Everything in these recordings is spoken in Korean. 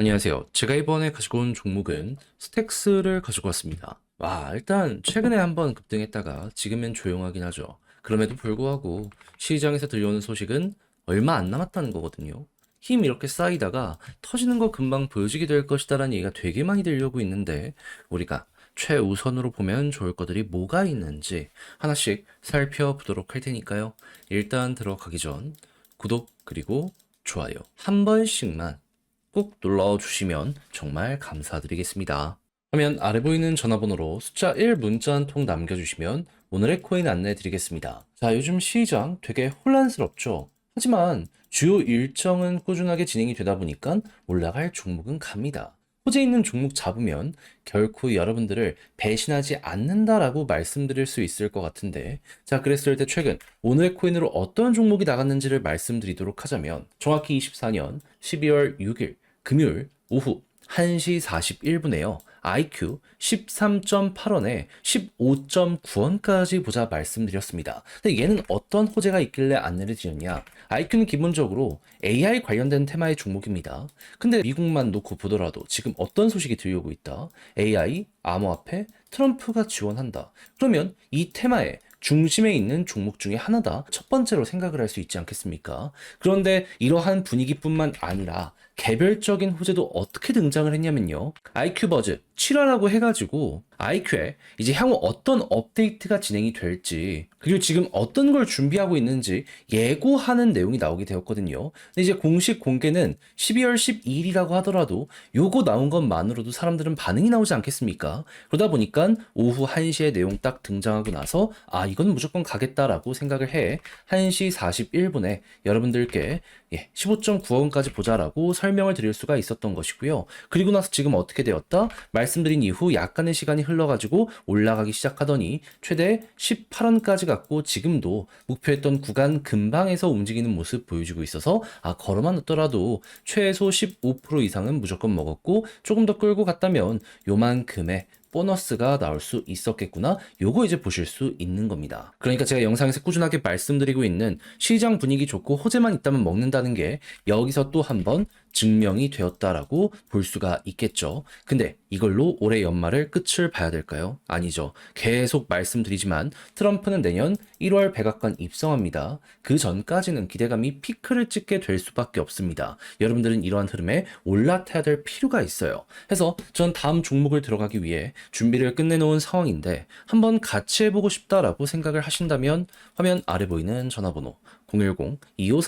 안녕하세요. 제가 이번에 가지고 온 종목은 스택스를 가지고 왔습니다. 와, 일단 최근에 한번 급등했다가 지금은 조용하긴 하죠. 그럼에도 불구하고 시장에서 들려오는 소식은 얼마 안 남았다는 거거든요. 힘 이렇게 쌓이다가 터지는 거 금방 보여지게 될 것이다라는 얘기가 되게 많이 들려오고 있는데 우리가 최우선으로 보면 좋을 것들이 뭐가 있는지 하나씩 살펴보도록 할 테니까요. 일단 들어가기 전 구독 그리고 좋아요 한 번씩만 꼭 눌러주시면 정말 감사드리겠습니다. 화면 아래 보이는 전화번호로 숫자 1 문자 한 통 남겨주시면 오늘의 코인 안내 드리겠습니다. 자, 요즘 시장 되게 혼란스럽죠? 하지만 주요 일정은 꾸준하게 진행이 되다 보니까 올라갈 종목은 갑니다. 호재 있는 종목 잡으면 결코 여러분들을 배신하지 않는다라고 말씀드릴 수 있을 것 같은데, 자, 그랬을 때 최근 오늘의 코인으로 어떤 종목이 나갔는지를 말씀드리도록 하자면 정확히 24년 12월 6일 금요일 오후 1시 41분에요. IQ 13.8원에 15.9원까지 보자 말씀드렸습니다. 근데 얘는 어떤 호재가 있길래 안내를 드렸냐? IQ는 기본적으로 AI 관련된 테마의 종목입니다. 근데 미국만 놓고 보더라도 지금 어떤 소식이 들려오고 있다? AI, 암호화폐, 트럼프가 지원한다. 그러면 이 테마에 중심에 있는 종목 중에 하나다. 첫 번째로 생각을 할 수 있지 않겠습니까? 그런데 이러한 분위기뿐만 아니라 개별적인 호재도 어떻게 등장을 했냐면요. IQ 버즈 7화라고 해가지고 IQ에 이제 향후 어떤 업데이트가 진행이 될지 그리고 지금 어떤 걸 준비하고 있는지 예고하는 내용이 나오게 되었거든요. 근데 이제 공식 공개는 12월 12일이라고 하더라도 요거 나온 것만으로도 사람들은 반응이 나오지 않겠습니까? 그러다 보니까 오후 1시에 내용 딱 등장하고 나서 아 이건 무조건 가겠다라고 생각을 해 1시 41분에 여러분들께 15.9원까지 보자라고 설명을 드릴 수가 있었던 것이고요. 그리고 나서 지금 어떻게 되었다? 말씀드린 이후 약간의 시간이 흘러가지고 올라가기 시작하더니 최대 18원까지 갔고 지금도 목표했던 구간 근방에서 움직이는 모습 보여주고 있어서 아 걸어만 넣더라도 최소 15% 이상은 무조건 먹었고 조금 더 끌고 갔다면 요만큼의 보너스가 나올 수 있었겠구나. 요거 이제 보실 수 있는 겁니다. 그러니까 제가 영상에서 꾸준하게 말씀드리고 있는 시장 분위기 좋고 호재만 있다면 먹는다는 게 여기서 또 한번 증명이 되었다라고 볼 수가 있겠죠. 근데 이걸로 올해 연말을 끝을 봐야 될까요? 아니죠. 계속 말씀드리지만 트럼프는 내년 1월 백악관 입성합니다. 그 전까지는 기대감이 피크를 찍게 될 수밖에 없습니다. 여러분들은 이러한 흐름에 올라타야 될 필요가 있어요. 그래서 전 다음 종목을 들어가기 위해 준비를 끝내놓은 상황인데 한번 같이 해보고 싶다라고 생각을 하신다면 화면 아래 보이는 전화번호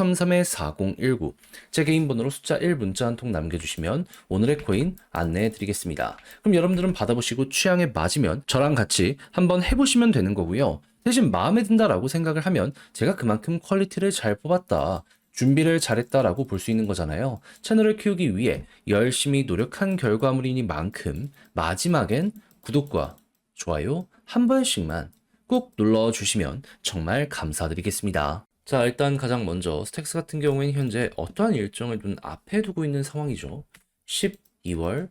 010-2533-4019 제 개인 번호로 숫자 1 문자 한 통 남겨주시면 오늘의 코인 안내해 드리겠습니다. 그럼 여러분들은 받아보시고 취향에 맞으면 저랑 같이 한번 해보시면 되는 거고요. 대신 마음에 든다라고 생각을 하면 제가 그만큼 퀄리티를 잘 뽑았다. 준비를 잘했다라고 볼 수 있는 거잖아요. 채널을 키우기 위해 열심히 노력한 결과물이니만큼 마지막엔 구독과 좋아요 한 번씩만 꼭 눌러주시면 정말 감사드리겠습니다. 자, 일단 가장 먼저 스택스 같은 경우에는 현재 어떠한 일정을 눈 앞에 두고 있는 상황이죠. 12월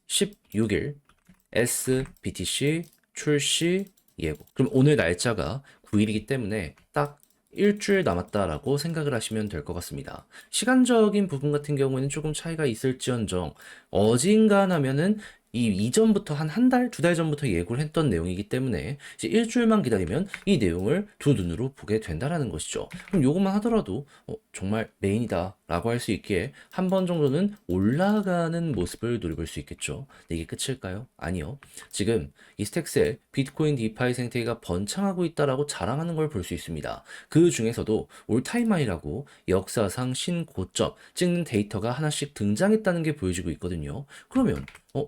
16일 SBTC 출시 예고. 그럼 오늘 날짜가 9일이기 때문에 딱 일주일 남았다라고 생각을 하시면 될 것 같습니다. 시간적인 부분 같은 경우에는 조금 차이가 있을지언정 어진간하면은 이 이전부터 한 달, 두 달 전부터 예고를 했던 내용이기 때문에 이제 일주일만 기다리면 이 내용을 두 눈으로 보게 된다라는 것이죠. 그럼 요것만 하더라도 정말 메인이다라고 할 수 있기에 한 번 정도는 올라가는 모습을 노려볼 수 있겠죠. 근데 이게 끝일까요? 아니요. 지금 이 스택스에 비트코인 디파이 생태계가 번창하고 있다라고 자랑하는 걸 볼 수 있습니다. 그 중에서도 올타임 하이라고 역사상 신고점 찍는 데이터가 하나씩 등장했다는 게 보여지고 있거든요. 그러면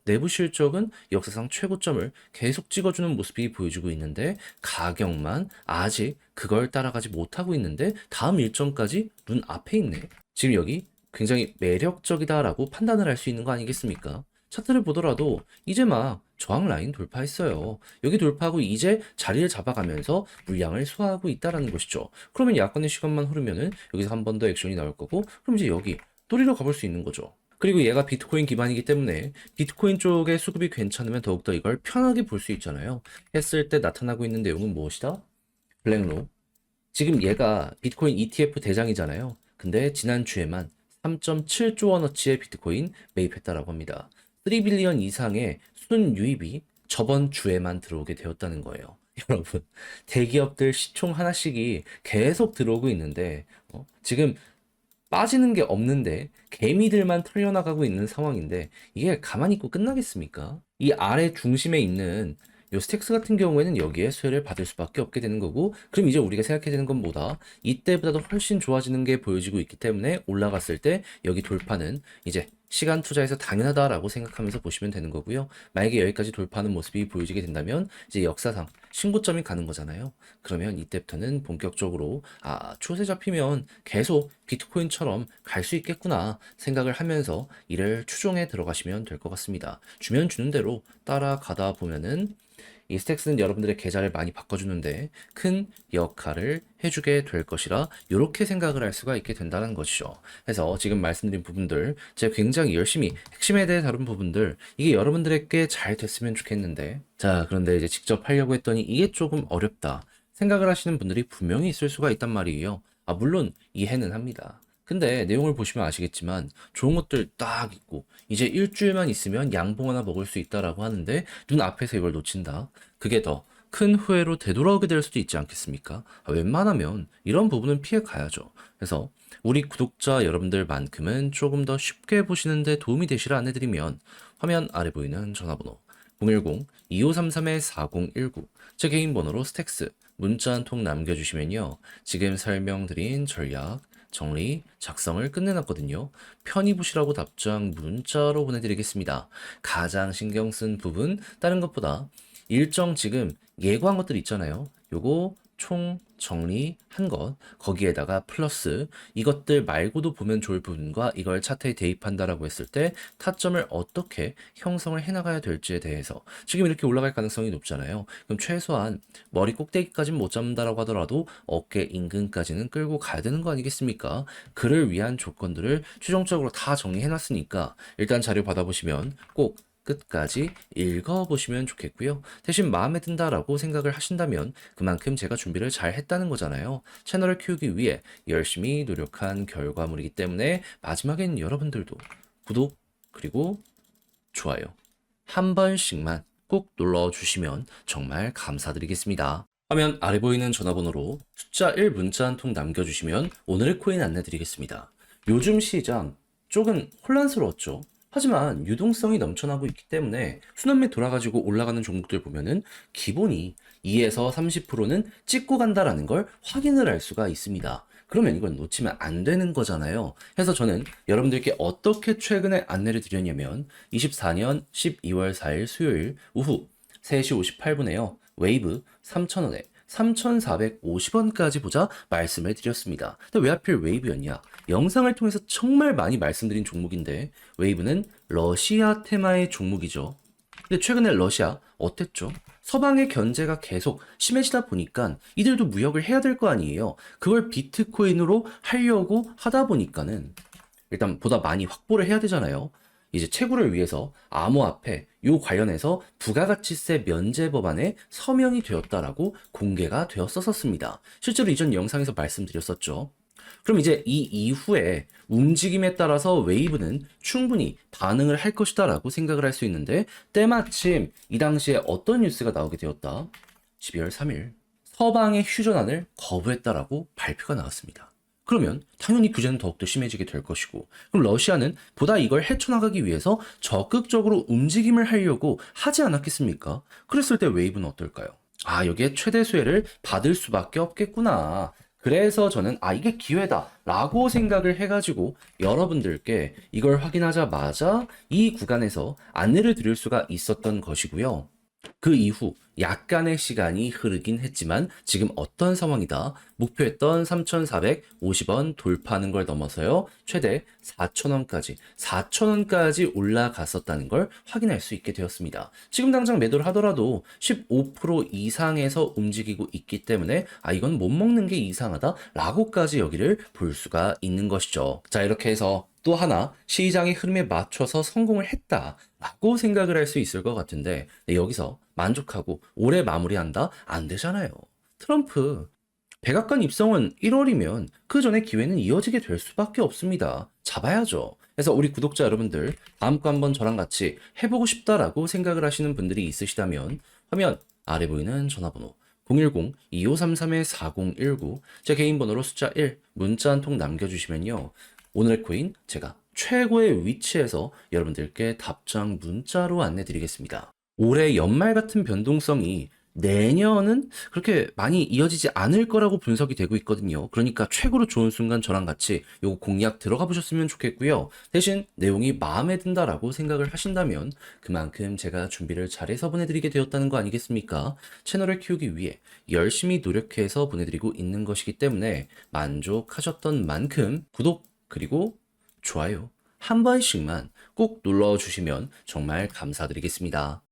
내부 실적은 역사상 최고점을 계속 찍어주는 모습이 보여지고 있는데 가격만 아직 그걸 따라가지 못하고 있는데 다음 일정까지 눈 앞에 있네. 지금 여기 굉장히 매력적이다라고 판단을 할 수 있는 거 아니겠습니까? 차트를 보더라도 이제 막 저항 라인 돌파했어요. 여기 돌파하고 이제 자리를 잡아가면서 물량을 소화하고 있다라는 것이죠. 그러면 약간의 시간만 흐르면은 여기서 한 번 더 액션이 나올 거고 그럼 이제 여기 또리로 가볼 수 있는 거죠. 그리고 얘가 비트코인 기반이기 때문에 비트코인 쪽의 수급이 괜찮으면 더욱더 이걸 편하게 볼 수 있잖아요. 했을 때 나타나고 있는 내용은 무엇이다? 블랙로. 지금 얘가 비트코인 ETF 대장이잖아요. 근데 지난주에만 3.7조 원어치의 비트코인 매입했다라고 합니다. 3빌리언 이상의 순유입이 저번 주에만 들어오게 되었다는 거예요. 여러분, 대기업들 시총 하나씩이 계속 들어오고 있는데 지금 빠지는 게 없는데 개미들만 털려나가고 있는 상황인데 이게 가만히 있고 끝나겠습니까? 이 아래 중심에 있는 요 스택스 같은 경우에는 여기에 수혜를 받을 수밖에 없게 되는 거고, 그럼 이제 우리가 생각해야 되는 건 뭐다? 이때보다도 훨씬 좋아지는 게 보여지고 있기 때문에 올라갔을 때 여기 돌파는 이제 시간 투자에서 당연하다라고 생각하면서 보시면 되는 거고요. 만약에 여기까지 돌파하는 모습이 보여지게 된다면 이제 역사상 신고점이 가는 거잖아요. 그러면 이때부터는 본격적으로 추세 잡히면 계속 비트코인처럼 갈 수 있겠구나 생각을 하면서 이를 추종해 들어가시면 될 것 같습니다. 주면 주는 대로 따라가다 보면은 이 스택스는 여러분들의 계좌를 많이 바꿔주는데 큰 역할을 해주게 될 것이라 이렇게 생각을 할 수가 있게 된다는 것이죠. 그래서 지금 말씀드린 부분들, 제가 굉장히 열심히 핵심에 대해 다룬 부분들, 이게 여러분들에게 잘 됐으면 좋겠는데, 자, 그런데 이제 직접 하려고 했더니 이게 조금 어렵다 생각을 하시는 분들이 분명히 있을 수가 있단 말이에요. 물론 이해는 합니다. 근데 내용을 보시면 아시겠지만 좋은 것들 딱 있고 이제 일주일만 있으면 양봉 하나 먹을 수 있다라고 하는데 눈앞에서 이걸 놓친다. 그게 더 큰 후회로 되돌아오게 될 수도 있지 않겠습니까? 웬만하면 이런 부분은 피해 가야죠. 그래서 우리 구독자 여러분들만큼은 조금 더 쉽게 보시는데 도움이 되시라 안내드리면 화면 아래 보이는 전화번호 010-2533-4019 제 개인 번호로 스택스 문자 한 통 남겨주시면요. 지금 설명드린 전략 정리, 작성을 끝내놨거든요. 편히 보시라고 답장 문자로 보내드리겠습니다. 가장 신경 쓴 부분, 다른 것보다 일정 지금 예고한 것들 있잖아요. 요거 총 정리한 것, 거기에다가 플러스 이것들 말고도 보면 좋을 부분과 이걸 차트에 대입한다라고 했을 때 타점을 어떻게 형성을 해나가야 될지에 대해서 지금 이렇게 올라갈 가능성이 높잖아요. 그럼 최소한 머리 꼭대기까지는 못 잡는다라고 하더라도 어깨 인근까지는 끌고 가야 되는 거 아니겠습니까? 그를 위한 조건들을 최종적으로 다 정리해놨으니까 일단 자료 받아보시면 꼭 끝까지 읽어보시면 좋겠고요. 대신 마음에 든다라고 생각을 하신다면 그만큼 제가 준비를 잘 했다는 거잖아요. 채널을 키우기 위해 열심히 노력한 결과물이기 때문에 마지막엔 여러분들도 구독 그리고 좋아요 한 번씩만 꼭 눌러주시면 정말 감사드리겠습니다. 화면 아래 보이는 전화번호로 숫자 1 문자 한 통 남겨주시면 오늘의 코인 안내드리겠습니다. 요즘 시장 조금 혼란스러웠죠. 하지만 유동성이 넘쳐나고 있기 때문에 순환매 돌아가지고 올라가는 종목들 보면은 기본이 2에서 30%는 찍고 간다라는 걸 확인을 할 수가 있습니다. 그러면 이건 놓치면 안 되는 거잖아요. 그래서 저는 여러분들께 어떻게 최근에 안내를 드렸냐면 24년 12월 4일 수요일 오후 3시 58분에요. 웨이브 3,000원에 3,450원까지 보자 말씀을 드렸습니다. 근데 왜 하필 웨이브였냐? 영상을 통해서 정말 많이 말씀드린 종목인데 웨이브는 러시아 테마의 종목이죠. 근데 최근에 러시아 어땠죠? 서방의 견제가 계속 심해지다 보니까 이들도 무역을 해야 될 거 아니에요. 그걸 비트코인으로 하려고 하다 보니까는 일단 보다 많이 확보를 해야 되잖아요. 이제 채굴을 위해서 암호화폐 요 관련해서 부가가치세 면제 법안에 서명이 되었다라고 공개가 되었었습니다. 실제로 이전 영상에서 말씀드렸었죠. 그럼 이제 이 이후에 움직임에 따라서 웨이브는 충분히 반응을 할 것이다라고 생각을 할 수 있는데 때마침 이 당시에 어떤 뉴스가 나오게 되었다. 12월 3일 서방의 휴전안을 거부했다라고 발표가 나왔습니다. 그러면 당연히 규제는 더욱더 심해지게 될 것이고 그럼 러시아는 보다 이걸 헤쳐나가기 위해서 적극적으로 움직임을 하려고 하지 않았겠습니까? 그랬을 때 웨이브는 어떨까요? 여기에 최대 수혜를 받을 수밖에 없겠구나. 그래서 저는 이게 기회다 라고 생각을 해가지고 여러분들께 이걸 확인하자마자 이 구간에서 안내를 드릴 수가 있었던 것이고요. 그 이후 약간의 시간이 흐르긴 했지만 지금 어떤 상황이다. 목표했던 3,450원 돌파하는 걸 넘어서요. 최대 4,000원까지 올라갔었다는 걸 확인할 수 있게 되었습니다. 지금 당장 매도를 하더라도 15% 이상에서 움직이고 있기 때문에 이건 못 먹는 게 이상하다 라고까지 여기를 볼 수가 있는 것이죠. 자, 이렇게 해서 또 하나 시장의 흐름에 맞춰서 성공을 했다라고 생각을 할 수 있을 것 같은데 여기서 만족하고 올해 마무리한다? 안 되잖아요. 트럼프 백악관 입성은 1월이면 그 전에 기회는 이어지게 될 수밖에 없습니다. 잡아야죠. 그래서 우리 구독자 여러분들, 다음 거 한번 저랑 같이 해보고 싶다라고 생각을 하시는 분들이 있으시다면 화면 아래 보이는 전화번호 010-2533-4019 제 개인 번호로 숫자 1 문자 한 통 남겨주시면요. 오늘의 코인 제가 최고의 위치에서 여러분들께 답장 문자로 안내드리겠습니다. 올해 연말 같은 변동성이 내년은 그렇게 많이 이어지지 않을 거라고 분석이 되고 있거든요. 그러니까 최고로 좋은 순간 저랑 같이 요거 공략 들어가 보셨으면 좋겠고요. 대신 내용이 마음에 든다라고 생각을 하신다면 그만큼 제가 준비를 잘해서 보내드리게 되었다는 거 아니겠습니까? 채널을 키우기 위해 열심히 노력해서 보내드리고 있는 것이기 때문에 만족하셨던 만큼 구독 그리고 좋아요 한 번씩만 꼭 눌러주시면 정말 감사드리겠습니다.